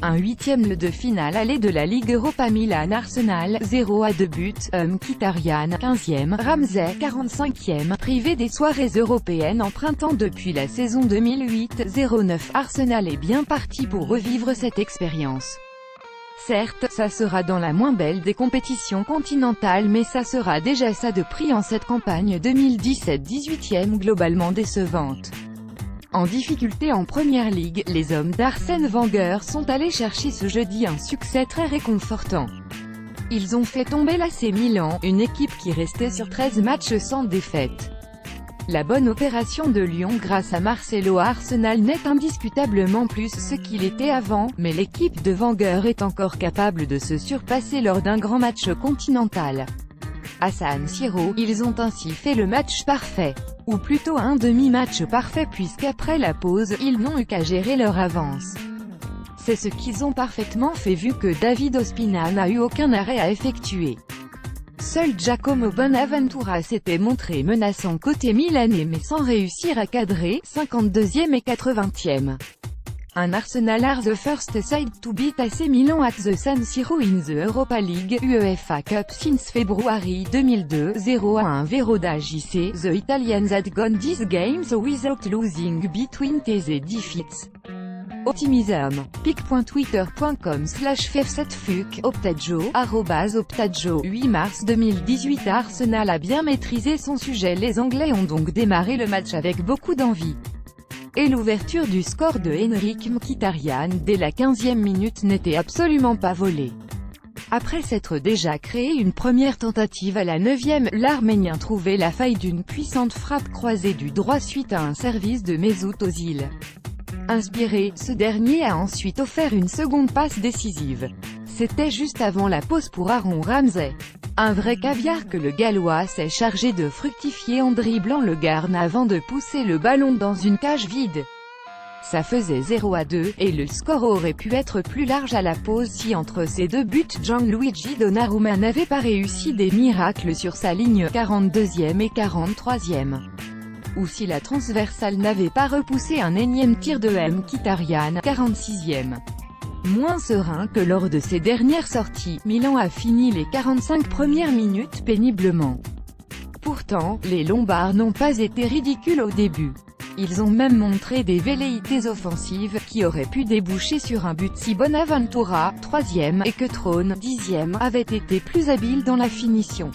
Un huitième de finale aller de la Ligue Europa Milan-Arsenal, 0-2 buts, Mkhitaryan, 15e, Ramsey, 45e, privé des soirées européennes en printemps depuis la saison 2008-09. Arsenal est bien parti pour revivre cette expérience. Certes, ça sera dans la moins belle des compétitions continentales, mais ça sera déjà ça de prix en cette campagne 2017-18e globalement décevante. En difficulté en Première Ligue, les hommes d'Arsène Wenger sont allés chercher ce jeudi un succès très réconfortant. Ils ont fait tomber l'AC Milan, une équipe qui restait sur 13 matchs sans défaite. La bonne opération de Lyon grâce à Marcelo Arsenal n'est indiscutablement plus ce qu'il était avant, mais l'équipe de Wenger est encore capable de se surpasser lors d'un grand match continental. À San Siro, ils ont ainsi fait le match parfait. Ou plutôt un demi-match parfait puisqu'après la pause, ils n'ont eu qu'à gérer leur avance. C'est ce qu'ils ont parfaitement fait vu que David Ospina n'a eu aucun arrêt à effectuer. Seul Giacomo Bonaventura s'était montré menaçant côté milanais mais sans réussir à cadrer, 52e et 80e. Un Arsenal are the first side to beat AC Milan at the San Siro in the Europa League, UEFA Cup since February 2002, 0-1 Veroda JC, the Italians had gone these games without losing between these defeats. Optimism. pic.twitter.com/fef7fuc, Optajo, @Optajo, 8 mars 2018. Arsenal a bien maîtrisé son sujet. Les Anglais ont donc démarré le match avec beaucoup d'envie. Et l'ouverture du score de Henrik Mkhitaryan, dès la 15e minute n'était absolument pas volée. Après s'être déjà créé une première tentative à la 9e, l'Arménien trouvait la faille d'une puissante frappe croisée du droit suite à un service de Mesut Özil. Inspiré, ce dernier a ensuite offert une seconde passe décisive. C'était juste avant la pause pour Aaron Ramsey. Un vrai caviar que le Gallois s'est chargé de fructifier en dribblant le garde avant de pousser le ballon dans une cage vide. Ça faisait 0-2, et le score aurait pu être plus large à la pause si entre ces deux buts Gianluigi Donnarumma n'avait pas réussi des miracles sur sa ligne 42e et 43e. Ou si la transversale n'avait pas repoussé un énième tir de Mkhitaryan, 46e. Moins serein que lors de ses dernières sorties, Milan a fini les 45 premières minutes péniblement. Pourtant, les Lombards n'ont pas été ridicules au début. Ils ont même montré des velléités offensives, qui auraient pu déboucher sur un but si Bonaventura, 3e, et que Trone, 10e, avaient été plus habiles dans la finition.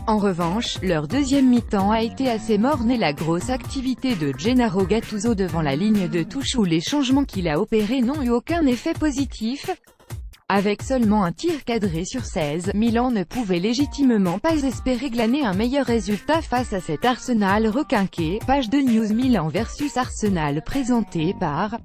En revanche, leur deuxième mi-temps a été assez morne et la grosse activité de Gennaro Gattuso devant la ligne de touche où les changements qu'il a opérés n'ont eu aucun effet positif. Avec seulement un tir cadré sur 16, Milan ne pouvait légitimement pas espérer glaner un meilleur résultat face à cet Arsenal requinqué. Page de News Milan vs Arsenal présentée par